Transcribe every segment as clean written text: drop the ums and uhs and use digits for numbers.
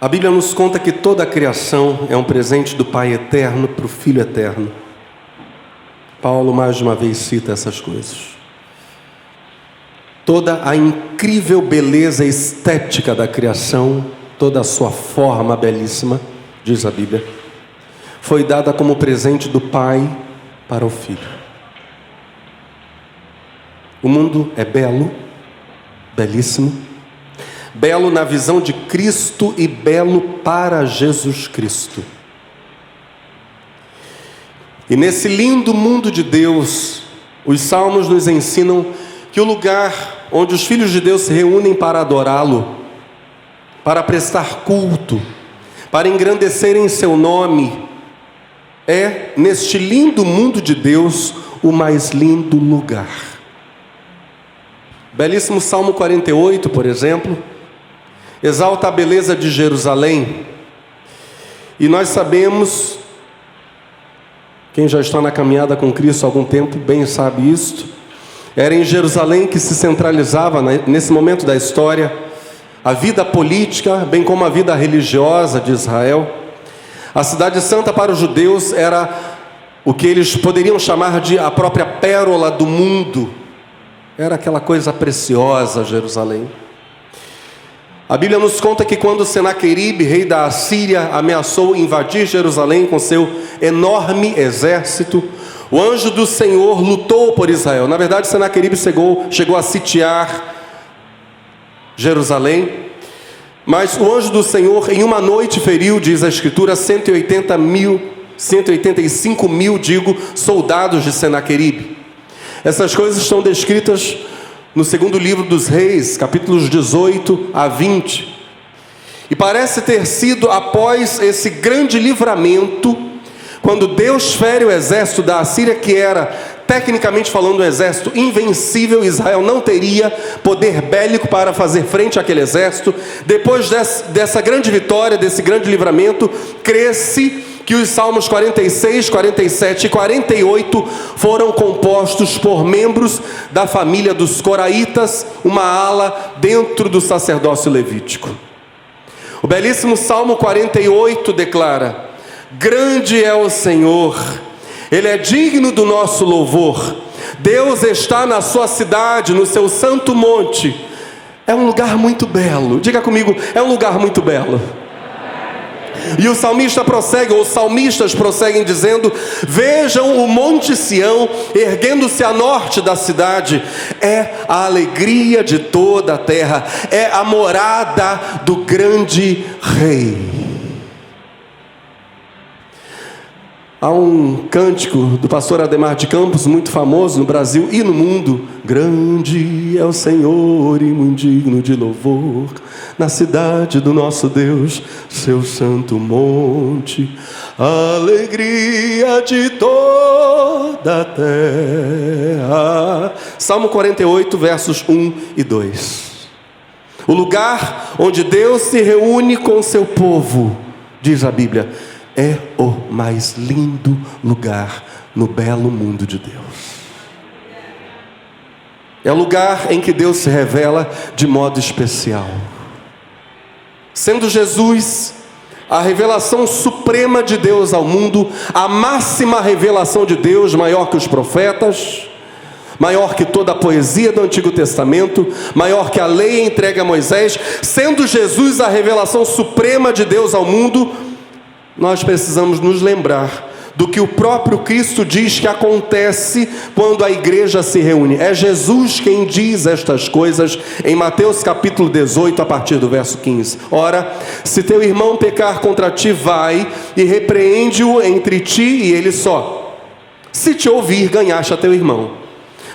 A Bíblia nos conta que toda a criação é um presente do Pai eterno para o Filho eterno. Paulo mais de uma vez cita essas coisas. Toda a incrível beleza estética da criação, toda a sua forma belíssima, diz a Bíblia, foi dada como presente do Pai para o Filho. O mundo é belo, belíssimo, belo na visão de Cristo e belo para Jesus Cristo. E nesse lindo mundo de Deus, os salmos nos ensinam que o lugar onde os filhos de Deus se reúnem para adorá-lo, para prestar culto, para engrandecerem seu nome, é, neste lindo mundo de Deus, o mais lindo lugar. Belíssimo Salmo 48, por exemplo, exalta a beleza de Jerusalém. E nós sabemos, quem já está na caminhada com Cristo há algum tempo, bem sabe isto, era em Jerusalém que se centralizava, nesse momento da história, a vida política, bem como a vida religiosa de Israel. A cidade santa para os judeus era o que eles poderiam chamar de a própria pérola do mundo. Era aquela coisa preciosa, Jerusalém. A Bíblia nos conta que quando Senaqueribe, rei da Assíria, ameaçou invadir Jerusalém com seu enorme exército, o anjo do Senhor lutou por Israel. Na verdade, Senaqueribe chegou a sitiar Jerusalém, mas o anjo do Senhor em uma noite feriu, diz a Escritura, 185 mil, soldados de Senaqueribe. Essas coisas estão descritas no segundo livro dos Reis, capítulos 18 a 20. E parece ter sido após esse grande livramento, quando Deus fere o exército da Assíria, que era, tecnicamente falando, um exército invencível. Israel não teria poder bélico para fazer frente àquele exército. Depois dessa grande vitória, desse grande livramento, cresce que os salmos 46, 47 e 48 foram compostos por membros da família dos coraitas, uma ala dentro do sacerdócio levítico. O belíssimo Salmo 48 declara: grande é o Senhor, Ele é digno do nosso louvor. Deus está na sua cidade, no seu santo monte. É um lugar muito belo. Diga comigo, é um lugar muito belo. E o salmista prossegue, ou os salmistas prosseguem dizendo: vejam o monte Sião erguendo-se a norte da cidade. É a alegria de toda a terra, é a morada do grande rei. Há um cântico do pastor Ademar de Campos, muito famoso no Brasil e no mundo: grande é o Senhor e muito digno de louvor, na cidade do nosso Deus, seu santo monte, alegria de toda a terra. Salmo 48, versos 1 e 2. O lugar onde Deus se reúne com seu povo, diz a Bíblia, é o mais lindo lugar no belo mundo de Deus. É o lugar em que Deus se revela de modo especial. Sendo Jesus a revelação suprema de Deus ao mundo, a máxima revelação de Deus, maior que os profetas, maior que toda a poesia do Antigo Testamento, maior que a lei entregue a Moisés, sendo Jesus a revelação suprema de Deus ao mundo, nós precisamos nos lembrar do que o próprio Cristo diz que acontece quando a igreja se reúne. É Jesus quem diz estas coisas em Mateus capítulo 18, a partir do verso 15. Ora, se teu irmão pecar contra ti, vai e repreende-o entre ti e ele só. Se te ouvir, ganhaste a teu irmão.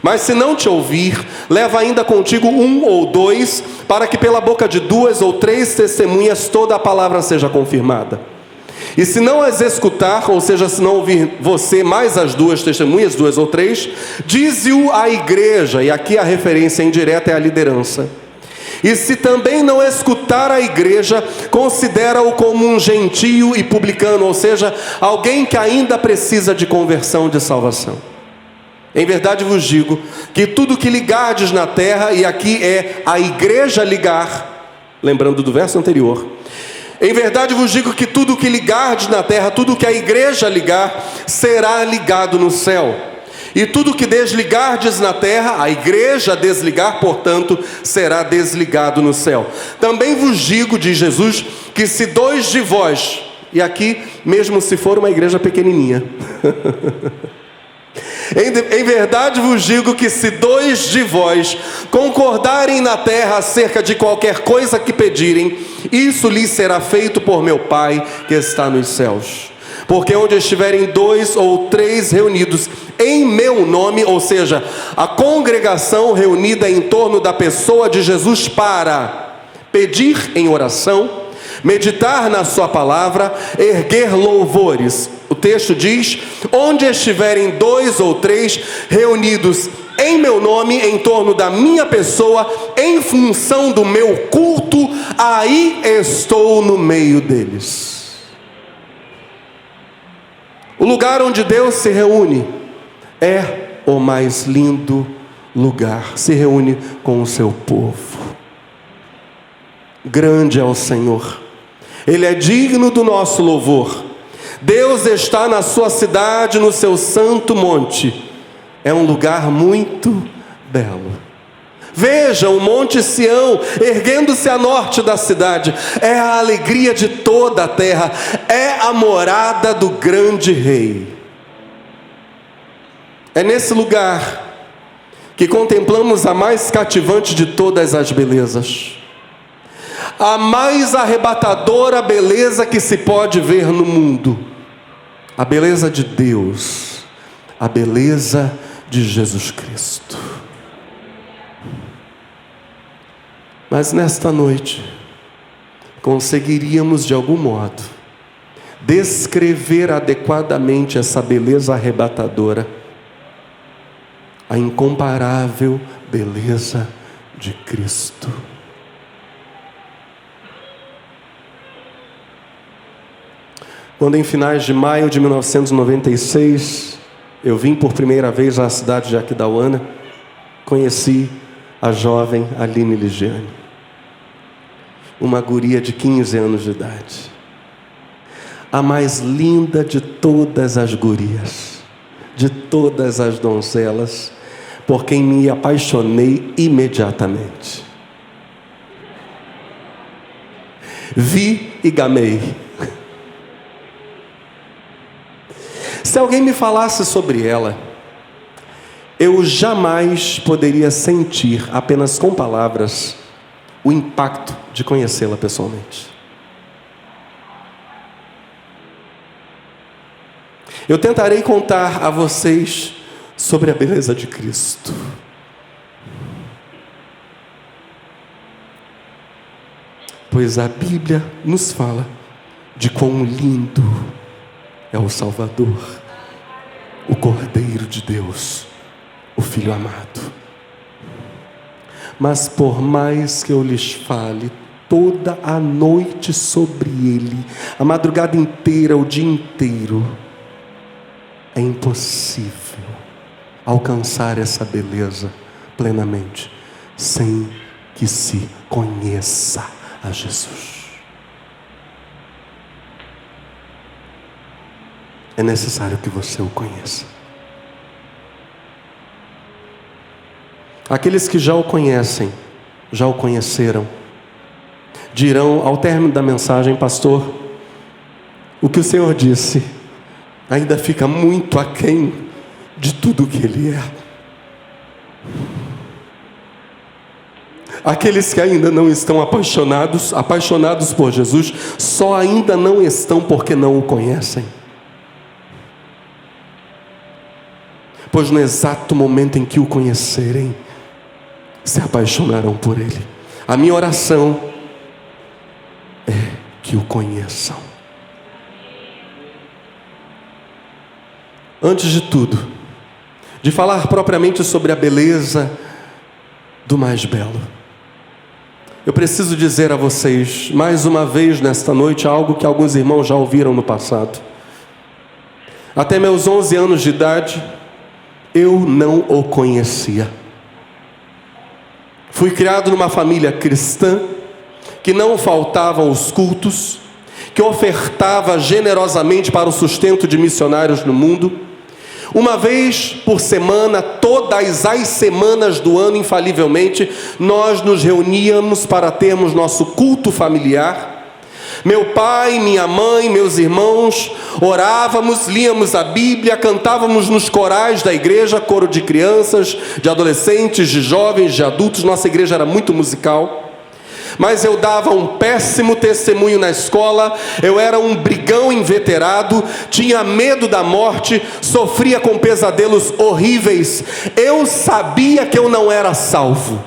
Mas se não te ouvir, leva ainda contigo um ou dois, para que pela boca de 2 ou 3 testemunhas toda a palavra seja confirmada. E se não as escutar, ou seja, se não ouvir você mais as 2 testemunhas, 2 ou 3, dize-o à igreja, e aqui a referência indireta é a liderança. E se também não escutar a igreja, considera-o como um gentio e publicano, ou seja, alguém que ainda precisa de conversão, de salvação. Em verdade vos digo que tudo que ligardes na terra, e aqui é a igreja ligar, lembrando do verso anterior, Em verdade vos digo que tudo que ligardes na terra, tudo que a igreja ligar, será ligado no céu. E tudo que desligardes na terra, a igreja desligar, portanto, será desligado no céu. Também vos digo, diz Jesus, que se 2 de vós, e aqui mesmo se for uma igreja pequenininha, em verdade vos digo que se 2 de vós concordarem na terra acerca de qualquer coisa que pedirem, isso lhes será feito por meu Pai que está nos céus. Porque onde estiverem 2 ou 3 reunidos em meu nome, ou seja, a congregação reunida em torno da pessoa de Jesus para pedir em oração, meditar na sua palavra, erguer louvores. O texto diz: onde estiverem 2 ou 3 reunidos em meu nome, em torno da minha pessoa, em função do meu culto, aí estou no meio deles. O lugar onde Deus se reúne é o mais lindo lugar. Se reúne com o seu povo. Grande é o Senhor. Ele é digno do nosso louvor. Deus está na sua cidade, no seu santo monte. É um lugar muito belo. Veja o monte Sião, erguendo-se a norte da cidade. É a alegria de toda a terra. É a morada do grande rei. É nesse lugar que contemplamos a mais cativante de todas as belezas. A mais arrebatadora beleza que se pode ver no mundo. A beleza de Deus. A beleza de Jesus Cristo. Mas nesta noite, conseguiríamos de algum modo descrever adequadamente essa beleza arrebatadora, a incomparável beleza de Cristo. Quando em finais de maio de 1996, eu vim por primeira vez à cidade de Aquidauana, conheci a jovem Aline Ligiane, uma guria de 15 anos de idade, a mais linda de todas as gurias, de todas as donzelas, por quem me apaixonei imediatamente. Vi e gamei. Se alguém me falasse sobre ela, eu jamais poderia sentir, apenas com palavras, o impacto de conhecê-la pessoalmente. Eu tentarei contar a vocês sobre a beleza de Cristo. Pois a Bíblia nos fala de quão lindo é o Salvador, o Cordeiro de Deus, o Filho amado. Mas por mais que eu lhes fale toda a noite sobre Ele, a madrugada inteira, o dia inteiro, é impossível alcançar essa beleza plenamente sem que se conheça a Jesus. É necessário que você o conheça. Aqueles que já o conhecem, já o conheceram, dirão ao término da mensagem: pastor, o que o Senhor disse ainda fica muito aquém de tudo o que Ele é. Aqueles que ainda não estão apaixonados por Jesus, só ainda não estão porque não o conhecem. Pois no exato momento em que o conhecerem, se apaixonarão por Ele. A minha oração é que o conheçam. Antes de tudo, de falar propriamente sobre a beleza do mais belo, eu preciso dizer a vocês, mais uma vez nesta noite, algo que alguns irmãos já ouviram no passado. Até meus 11 anos de idade, eu não o conhecia. Fui criado numa família cristã, que não faltavam os cultos, que ofertava generosamente para o sustento de missionários no mundo. Uma vez por semana, todas as semanas do ano, infalivelmente, nós nos reuníamos para termos nosso culto familiar. Meu pai, minha mãe, meus irmãos, orávamos, líamos a Bíblia, cantávamos nos corais da igreja, coro de crianças, de adolescentes, de jovens, de adultos. Nossa igreja era muito musical. Mas eu dava um péssimo testemunho na escola, eu era um brigão inveterado, tinha medo da morte, sofria com pesadelos horríveis. Eu sabia que eu não era salvo.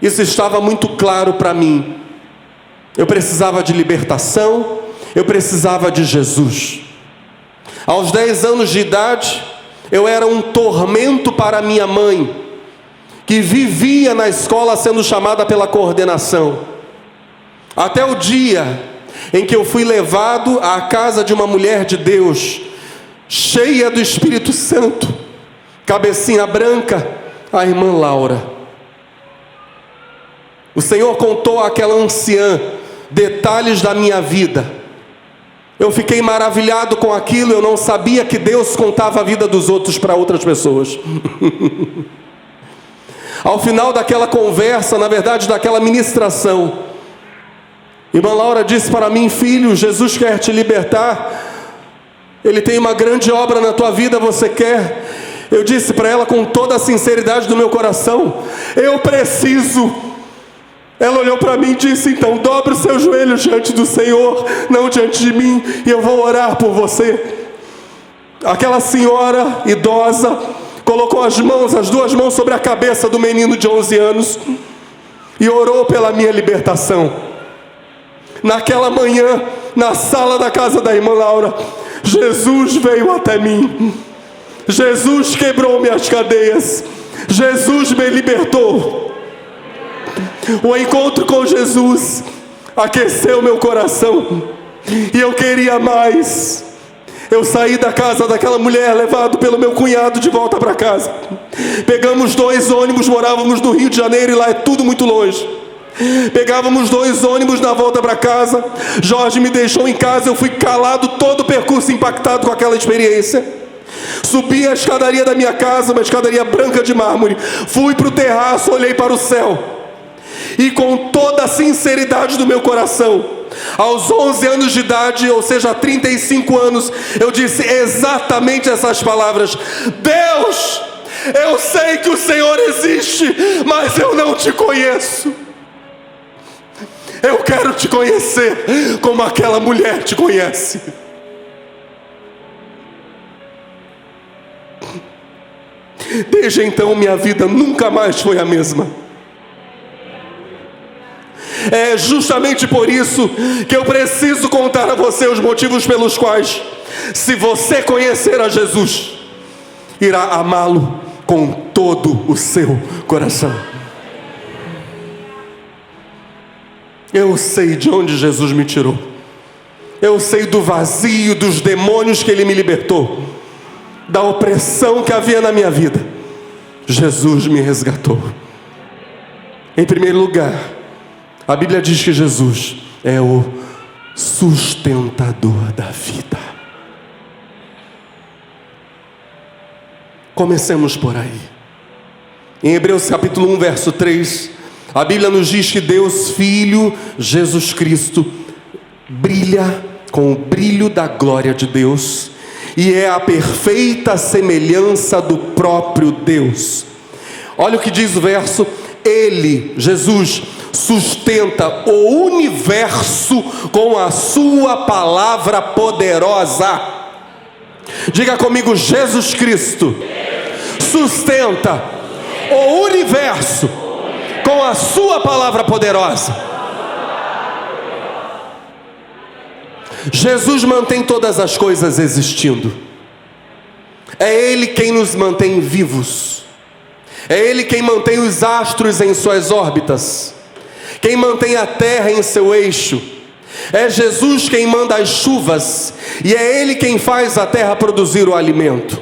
Isso estava muito claro para mim. Eu precisava de libertação, eu precisava de Jesus. Aos 10 anos de idade, eu era um tormento para minha mãe, que vivia na escola sendo chamada pela coordenação. Até o dia em que eu fui levado à casa de uma mulher de Deus, cheia do Espírito Santo, cabecinha branca, a irmã Laura. O Senhor contou àquela anciã detalhes da minha vida. Eu fiquei maravilhado com aquilo, eu não sabia que Deus contava a vida dos outros para outras pessoas. Ao final daquela conversa, na verdade daquela ministração, irmã Laura disse para mim: filho, Jesus quer te libertar, Ele tem uma grande obra na tua vida, você quer? Eu disse para ela com toda a sinceridade do meu coração: eu preciso. Ela olhou para mim e disse: então dobre os seus joelhos diante do Senhor, não diante de mim, e eu vou orar por você. Aquela senhora idosa colocou as duas mãos sobre a cabeça do menino de 11 anos e orou pela minha libertação. Naquela manhã, na sala da casa da irmã Laura, Jesus veio até mim. Jesus quebrou minhas cadeias. Jesus me libertou. O encontro com Jesus aqueceu meu coração e eu queria mais. Eu saí da casa daquela mulher, levado pelo meu cunhado de volta para casa. Pegamos 2 ônibus, morávamos no Rio de Janeiro e lá é tudo muito longe. Pegávamos 2 ônibus na volta para casa. Jorge me deixou em casa, eu fui calado todo o percurso, impactado com aquela experiência. Subi a escadaria da minha casa, uma escadaria branca de mármore. Fui para o terraço, olhei para o céu. E com toda a sinceridade do meu coração, aos 11 anos de idade, ou seja, 35 anos, eu disse exatamente essas palavras: Deus, eu sei que o Senhor existe, mas eu não te conheço. Eu quero te conhecer como aquela mulher te conhece. Desde então minha vida nunca mais foi a mesma. É justamente por isso que eu preciso contar a você os motivos pelos quais, se você conhecer a Jesus, irá amá-lo com todo o seu coração. Eu sei de onde Jesus me tirou. Eu sei do vazio, dos demônios que Ele me libertou, da opressão que havia na minha vida. Jesus me resgatou. Em primeiro lugar, a Bíblia diz que Jesus é o sustentador da vida. Comecemos por aí. Em Hebreus capítulo 1, verso 3, a Bíblia nos diz que Deus Filho, Jesus Cristo, brilha com o brilho da glória de Deus e é a perfeita semelhança do próprio Deus. Olha o que diz o verso: Ele, Jesus, sustenta o universo com a sua palavra poderosa. Diga comigo: Jesus Cristo sustenta o universo com a sua palavra poderosa. Jesus mantém todas as coisas existindo. É Ele quem nos mantém vivos. É Ele quem mantém os astros em suas órbitas, quem mantém a terra em seu eixo. É Jesus quem manda as chuvas, e é Ele quem faz a terra produzir o alimento.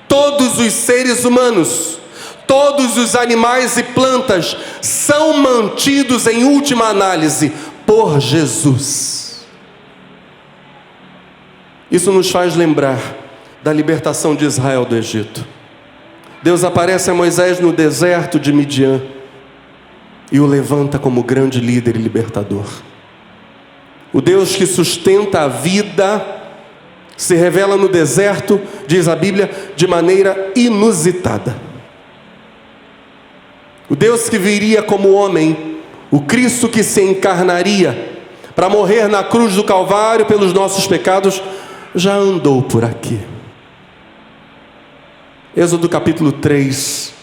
Todos os seres humanos, todos os animais e plantas são mantidos em última análise por Jesus. Isso nos faz lembrar da libertação de Israel do Egito. Deus aparece a Moisés no deserto de Midian e o levanta como grande líder e libertador. O Deus que sustenta a vida se revela no deserto, diz a Bíblia, de maneira inusitada. O Deus que viria como homem, o Cristo que se encarnaria para morrer na cruz do Calvário pelos nossos pecados, já andou por aqui. Êxodo capítulo 3,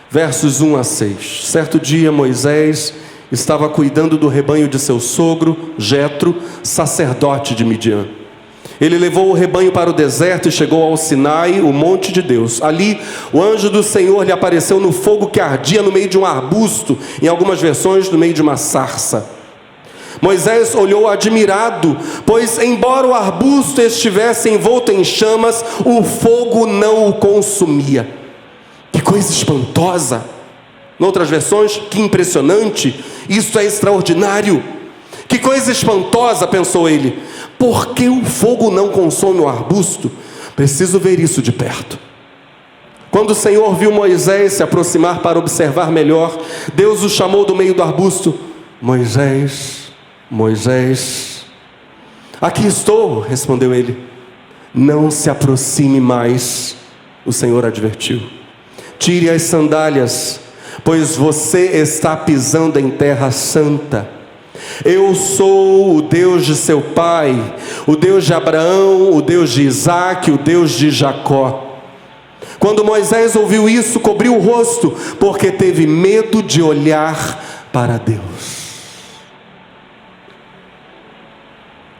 versos 1 a 6. Certo dia Moisés estava cuidando do rebanho de seu sogro, Jetro, sacerdote de Midian. Ele levou o rebanho para o deserto e chegou ao Sinai, o monte de Deus. Ali, o anjo do Senhor lhe apareceu no fogo que ardia no meio de um arbusto, em algumas versões, no meio de uma sarça. Moisés olhou admirado, pois embora o arbusto estivesse envolto em chamas, o fogo não o consumia. Que coisa espantosa! Em outras versões, que impressionante, isso é extraordinário. Que coisa espantosa, pensou ele. Por que o fogo não consome o arbusto? Preciso ver isso de perto. Quando o Senhor viu Moisés se aproximar para observar melhor, Deus o chamou do meio do arbusto. Moisés, Moisés. Aqui estou, respondeu ele. Não se aproxime mais, o Senhor advertiu. Tire as sandálias, pois você está pisando em terra santa. Eu sou o Deus de seu pai, o Deus de Abraão, o Deus de Isaque, o Deus de Jacó. Quando Moisés ouviu isso, cobriu o rosto, porque teve medo de olhar para Deus.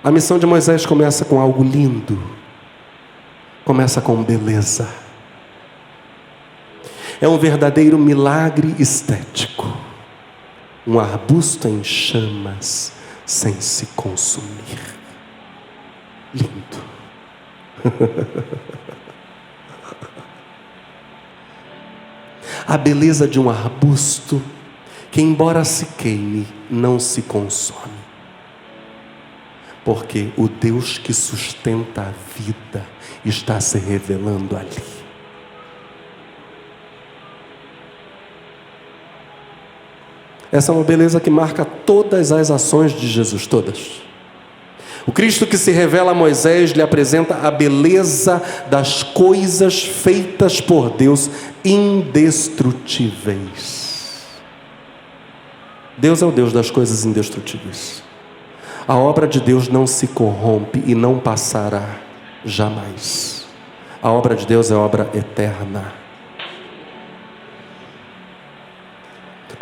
A missão de Moisés começa com algo lindo, começa com beleza. É um verdadeiro milagre estético. Um arbusto em chamas sem se consumir. Lindo. A beleza de um arbusto que, embora se queime, não se consome. Porque o Deus que sustenta a vida está se revelando ali. Essa é uma beleza que marca todas as ações de Jesus, todas. O Cristo que se revela a Moisés lhe apresenta a beleza das coisas feitas por Deus, indestrutíveis. Deus é o Deus das coisas indestrutíveis. A obra de Deus não se corrompe e não passará jamais. A obra de Deus é obra eterna.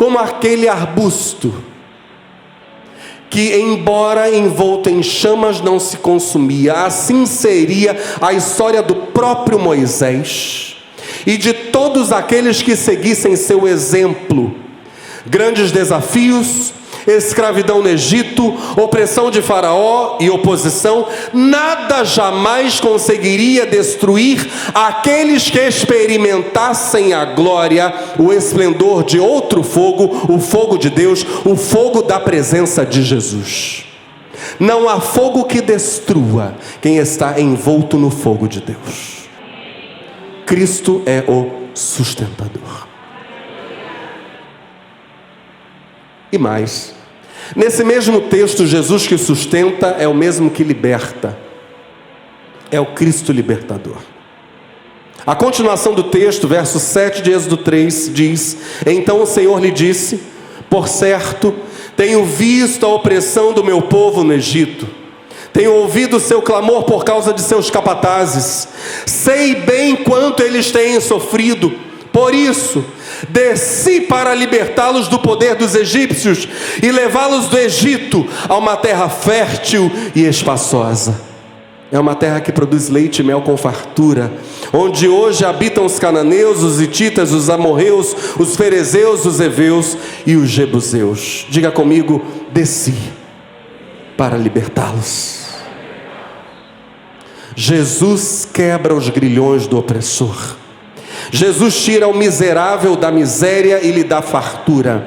Como aquele arbusto que, embora envolto em chamas, não se consumia, assim seria a história do próprio Moisés e de todos aqueles que seguissem seu exemplo. Grandes desafios, escravidão no Egito, opressão de Faraó e oposição, nada jamais conseguiria destruir aqueles que experimentassem a glória, o esplendor de outro fogo, o fogo de Deus, o fogo da presença de Jesus. Não há fogo que destrua quem está envolto no fogo de Deus. Cristo é o sustentador. E mais, nesse mesmo texto, Jesus que sustenta é o mesmo que liberta. É o Cristo libertador. A continuação do texto, verso 7 de Êxodo 3, diz: Então o Senhor lhe disse: Por certo, tenho visto a opressão do meu povo no Egito. Tenho ouvido o seu clamor por causa de seus capatazes. Sei bem quanto eles têm sofrido. Por isso, desci para libertá-los do poder dos egípcios e levá-los do Egito a uma terra fértil e espaçosa. É uma terra que produz leite e mel com fartura, onde hoje habitam os cananeus, os hititas, os amorreus, os ferezeus, os heveus e os jebuseus. Diga comigo: desci para libertá-los. Jesus quebra os grilhões do opressor. Jesus tira o miserável da miséria e lhe dá fartura.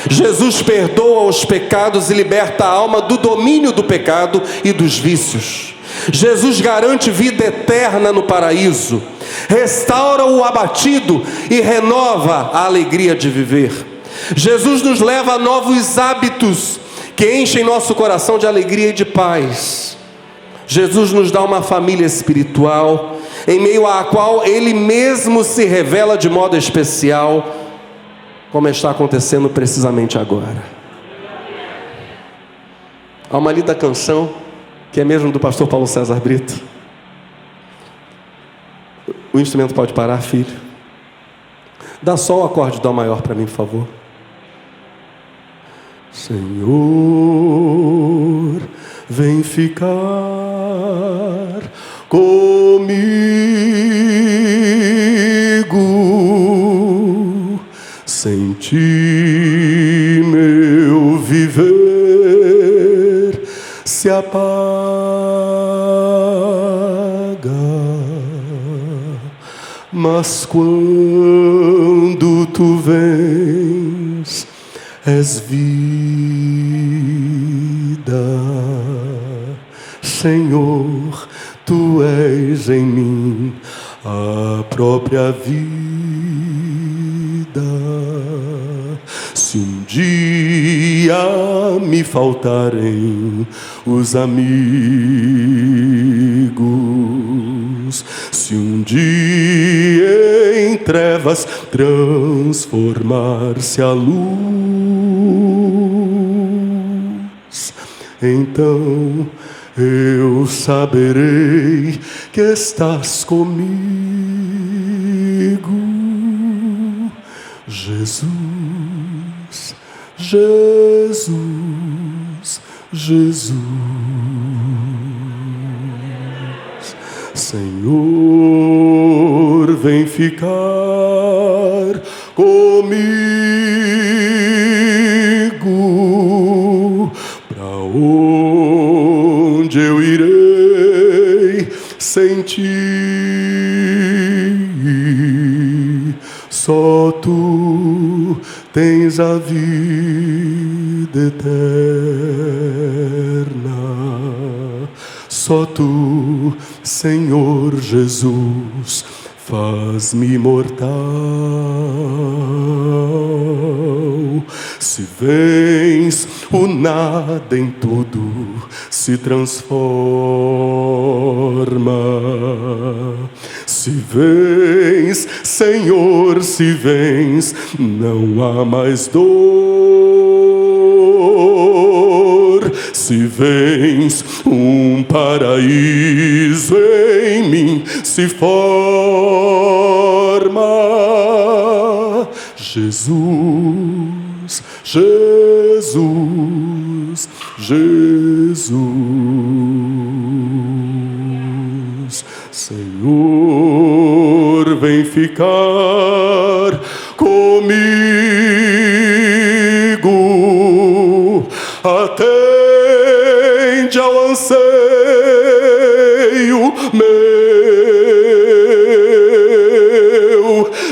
Jesus perdoa os pecados e liberta a alma do domínio do pecado e dos vícios. Jesus garante vida eterna no paraíso, restaura o abatido e renova a alegria de viver. Jesus nos leva a novos hábitos que enchem nosso coração de alegria e de paz. Jesus nos dá uma família espiritual, em meio à qual Ele mesmo se revela de modo especial, como está acontecendo precisamente agora. Há uma linda canção, que é mesmo do pastor Paulo César Brito. O instrumento pode parar, filho? Dá só o acorde de Dó maior para mim, por favor. Senhor, vem ficar comigo. Sem ti meu viver se apaga, mas quando tu vens, és vida. Senhor, tu és em mim a própria vida. Se um dia me faltarem os amigos, se um dia em trevas transformar-se a luz, então eu saberei que estás comigo, Jesus, Jesus, Jesus. Senhor, vem ficar comigo. Pra onde eu irei sem ti? Só tu tens a vida eterna. Só tu, Senhor Jesus, faz-me imortal. Se vens, o nada em tudo se transforma. Se vens, Senhor, se vens, não há mais dor. Se vens, um paraíso em mim se forma. Jesus, Jesus, Jesus. Senhor, vem ficar comigo, atende ao anseio meu,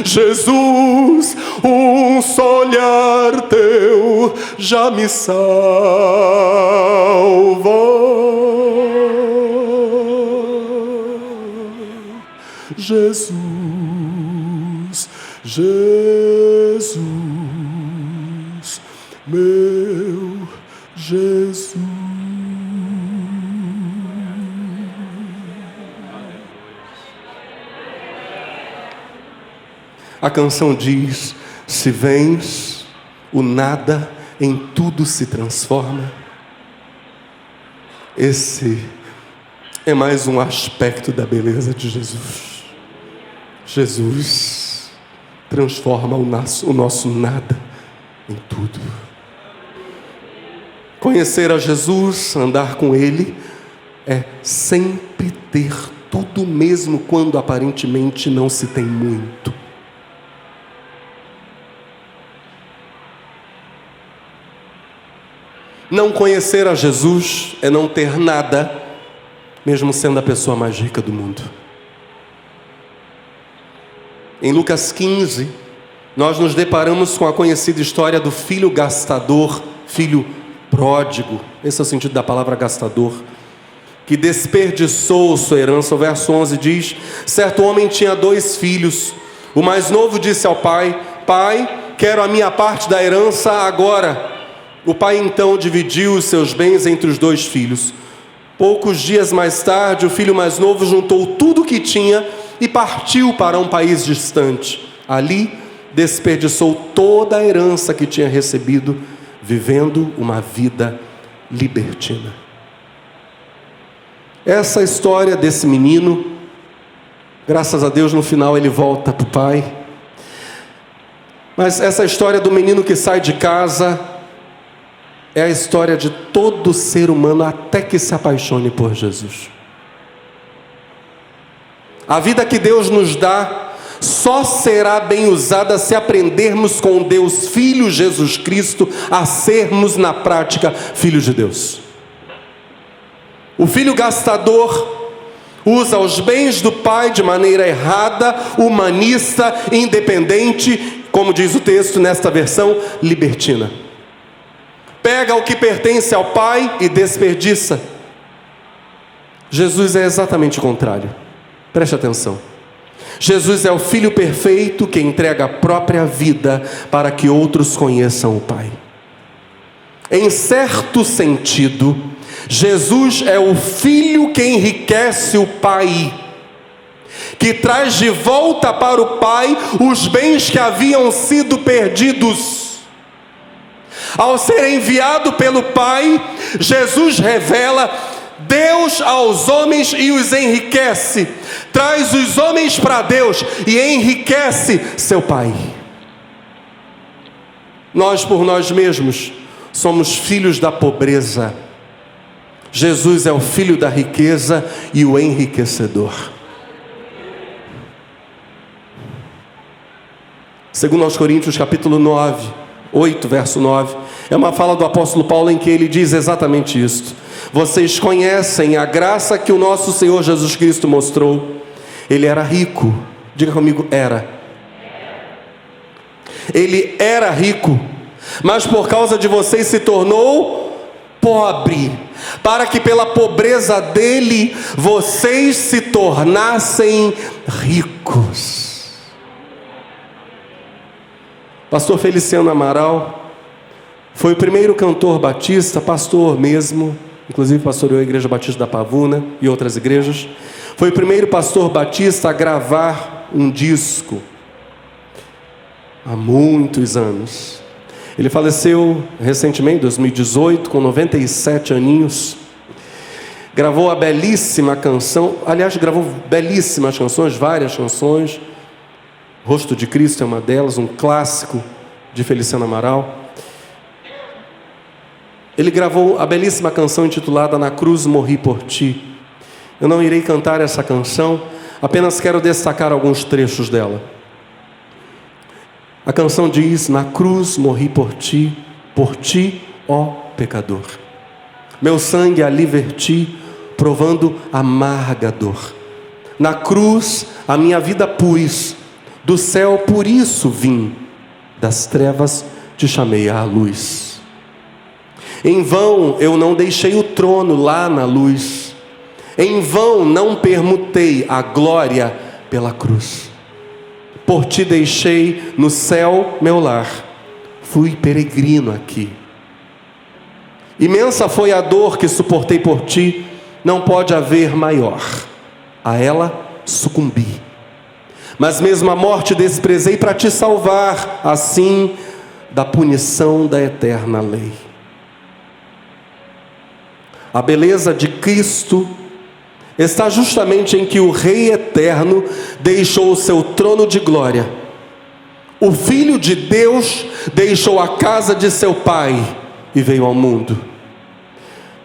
Jesus, um só olhar teu já me salva. Jesus, Jesus, meu Jesus. A canção diz: se vens, o nada em tudo se transforma. Esse é mais um aspecto da beleza de Jesus. Jesus transforma o nosso nada em tudo. Conhecer a Jesus, andar com Ele, é sempre ter tudo, mesmo quando aparentemente não se tem muito. Não conhecer a Jesus é não ter nada, mesmo sendo a pessoa mais rica do mundo. Em Lucas 15, nós nos deparamos com a conhecida história do filho gastador, filho pródigo, esse é o sentido da palavra gastador, que desperdiçou sua herança. O verso 11 diz: certo homem tinha 2 filhos. O mais novo disse ao pai: pai, quero a minha parte da herança agora. O pai então dividiu os seus bens entre os 2 filhos. Poucos dias mais tarde, o filho mais novo juntou tudo o que tinha e partiu para um país distante. Ali, desperdiçou toda a herança que tinha recebido, vivendo uma vida libertina. Essa história desse menino, graças a Deus, no final ele volta para o pai. Mas essa história do menino que sai de casa é a história de todo ser humano até que se apaixone por Jesus. A vida que Deus nos dá só será bem usada se aprendermos com Deus Filho Jesus Cristo a sermos na prática filhos de Deus. O filho gastador usa os bens do pai de maneira errada, humanista, independente, como diz o texto nesta versão, libertina. Pega o que pertence ao pai e desperdiça. Jesus é exatamente o contrário. Preste atenção. Jesus é o Filho perfeito que entrega a própria vida para que outros conheçam o Pai. Em certo sentido, Jesus é o Filho que enriquece o Pai, que traz de volta para o Pai os bens que haviam sido perdidos. Ao ser enviado pelo Pai, Jesus revela Deus aos homens e os enriquece, traz os homens para Deus e enriquece seu Pai. Nós por nós mesmos somos filhos da pobreza. Jesus é o filho da riqueza e o enriquecedor. Segundo aos Coríntios capítulo 8, verso 9, é uma fala do apóstolo Paulo em que ele diz exatamente isto. Vocês conhecem a graça que o nosso Senhor Jesus Cristo mostrou. Ele era rico. Diga comigo, era. Ele era rico, mas por causa de vocês se tornou pobre, para que pela pobreza dele vocês se tornassem ricos. Pastor Feliciano Amaral foi o primeiro cantor batista, pastor mesmo, inclusive pastoreou a Igreja Batista da Pavuna e outras igrejas. Foi o primeiro pastor batista a gravar um disco há muitos anos. Ele faleceu recentemente, em 2018, com 97 aninhos. Gravou a belíssima canção, aliás, gravou belíssimas canções, várias canções. Rosto de Cristo é uma delas, um clássico de Feliciano Amaral. Ele gravou a belíssima canção intitulada Na Cruz Morri por Ti. Eu não irei cantar essa canção, apenas quero destacar alguns trechos dela. A canção diz: na cruz morri por ti, ó pecador. Meu sangue ali verti, provando amarga dor. Na cruz a minha vida pus, do céu por isso vim, das trevas te chamei à luz. Em vão eu não deixei o trono lá na luz, em vão não permutei a glória pela cruz. Por ti deixei no céu meu lar, fui peregrino aqui. Imensa foi a dor que suportei por ti, não pode haver maior. A ela sucumbi, mas mesmo a morte desprezei para te salvar, assim da punição da eterna lei. A beleza de Cristo está justamente em que o Rei eterno deixou o seu trono de glória. O Filho de Deus deixou a casa de seu Pai e veio ao mundo.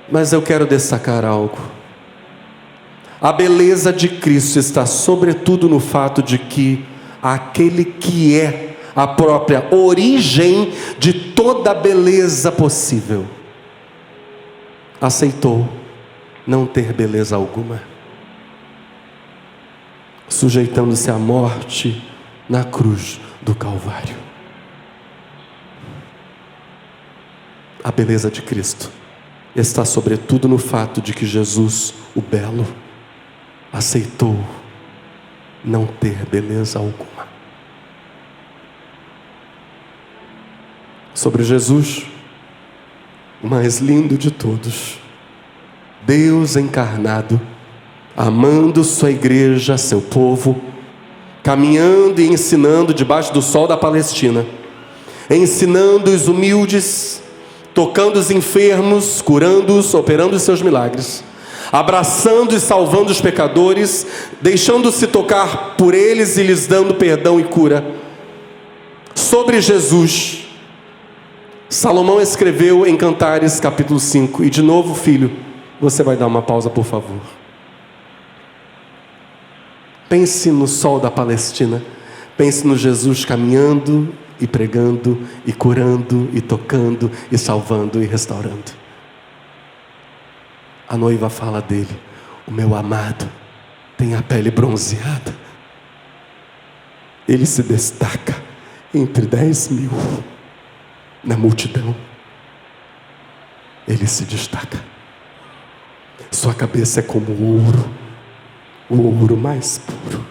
Mas eu quero destacar algo. A beleza de Cristo está sobretudo no fato de que aquele que é a própria origem de toda a beleza possível aceitou não ter beleza alguma, sujeitando-se à morte na cruz do Calvário. A beleza de Cristo está sobretudo no fato de que Jesus, o belo, aceitou não ter beleza alguma. Sobre Jesus, o mais lindo de todos, Deus encarnado, amando sua igreja, seu povo, caminhando e ensinando debaixo do sol da Palestina, ensinando os humildes, tocando os enfermos, curando-os, operando os seus milagres, abraçando e salvando os pecadores, deixando-se tocar por eles e lhes dando perdão e cura. Sobre Jesus, Salomão escreveu em Cantares capítulo 5, e de novo, filho, você vai dar uma pausa, por favor. Pense no sol da Palestina, pense no Jesus caminhando e pregando e curando e tocando e salvando e restaurando. A noiva fala dele: o meu amado tem a pele bronzeada. Ele se destaca entre 10.000 na multidão. Ele se destaca. Sua cabeça é como ouro, o ouro mais puro.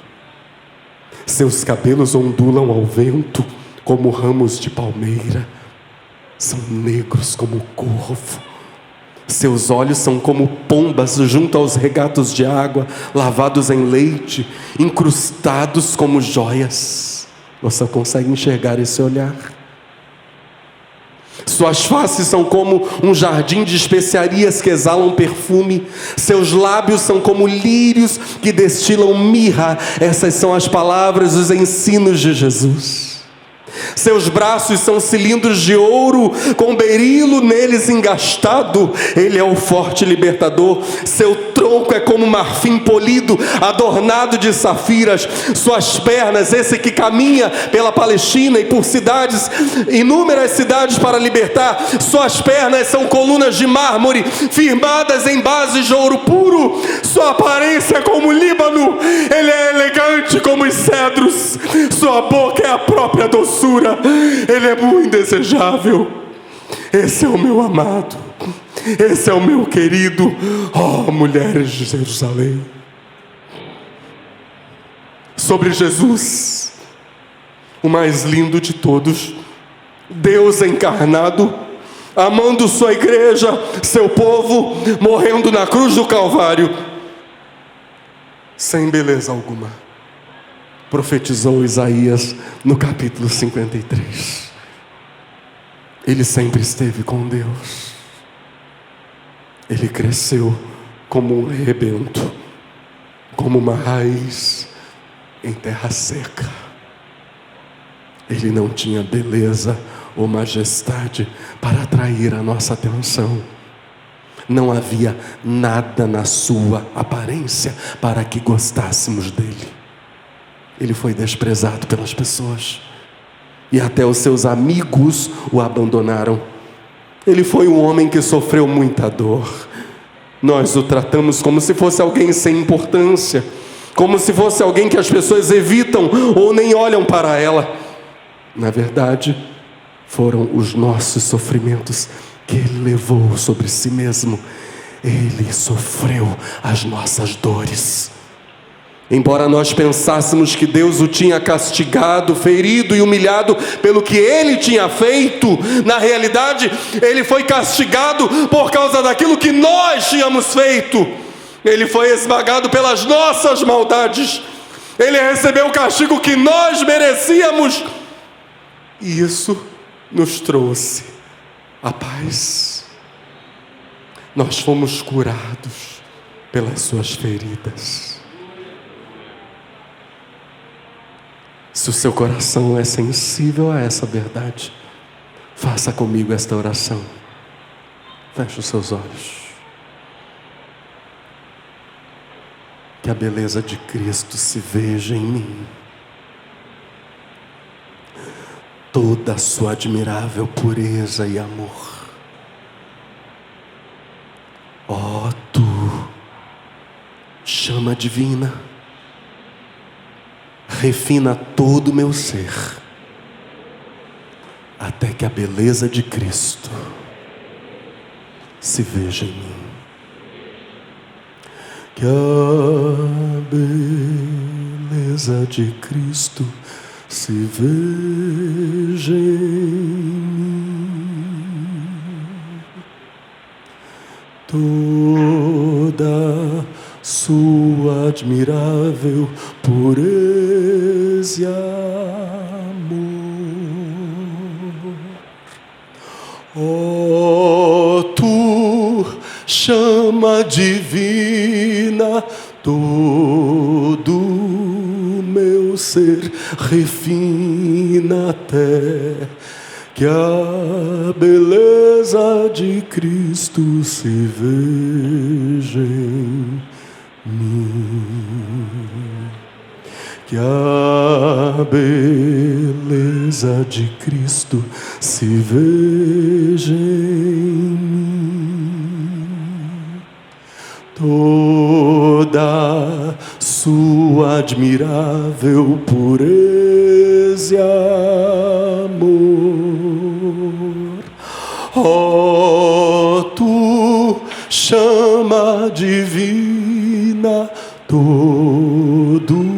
Seus cabelos ondulam ao vento como ramos de palmeira. São negros como o corvo. Seus olhos são como pombas junto aos regatos de água, lavados em leite, incrustados como joias. Você consegue enxergar esse olhar? Suas faces são como um jardim de especiarias que exalam perfume. Seus lábios são como lírios que destilam mirra. Essas são as palavras, os ensinos de Jesus. Seus braços são cilindros de ouro, com berilo neles engastado. Ele é o forte libertador. Seu tronco é como marfim polido, adornado de safiras. Suas pernas, esse que caminha pela Palestina e por cidades, inúmeras cidades para libertar. Suas pernas são colunas de mármore, firmadas em bases de ouro puro. Sua aparência é como o Líbano. Ele é elegante como os cedros. Sua boca é a própria doçura. Ele é muito desejável. Esse é o meu amado, esse é o meu querido. Oh, mulheres de Jerusalém. Sobre Jesus, o mais lindo de todos, Deus encarnado, amando sua igreja, seu povo, morrendo na cruz do Calvário, sem beleza alguma. Profetizou Isaías no capítulo 53. Ele sempre esteve com Deus. Ele cresceu como um rebento, como uma raiz em terra seca. Ele não tinha beleza ou majestade para atrair a nossa atenção. Não havia nada na sua aparência para que gostássemos dele. Ele foi desprezado pelas pessoas, e até os seus amigos o abandonaram. Ele foi um homem que sofreu muita dor. Nós o tratamos como se fosse alguém sem importância, como se fosse alguém que as pessoas evitam ou nem olham para ela. Na verdade, foram os nossos sofrimentos que ele levou sobre si mesmo. Ele sofreu as nossas dores. Embora nós pensássemos que Deus o tinha castigado, ferido e humilhado pelo que ele tinha feito, na realidade, ele foi castigado por causa daquilo que nós tínhamos feito. Ele foi esmagado pelas nossas maldades. Ele recebeu o castigo que nós merecíamos. E isso nos trouxe a paz. Nós fomos curados pelas suas feridas. Se o seu coração é sensível a essa verdade, faça comigo esta oração. Feche os seus olhos. Que a beleza de Cristo se veja em mim. Toda a sua admirável pureza e amor. Ó tu, chama divina, refina todo o meu ser, até que a beleza de Cristo se veja em mim. Que a beleza de Cristo se veja em mim. Toda sua admirável pureza e amor. Oh, tu chama divina, todo meu ser refina até que a beleza de Cristo se veja em mim. Que a beleza de Cristo se veja em mim. Toda sua admirável pureza e amor. Oh, tu chama divina, todo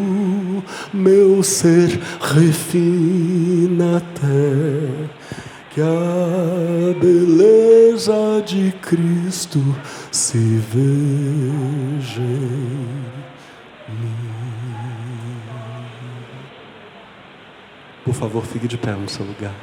meu ser refina até que a beleza de Cristo se veja em mim. Por favor, fique de pé no seu lugar.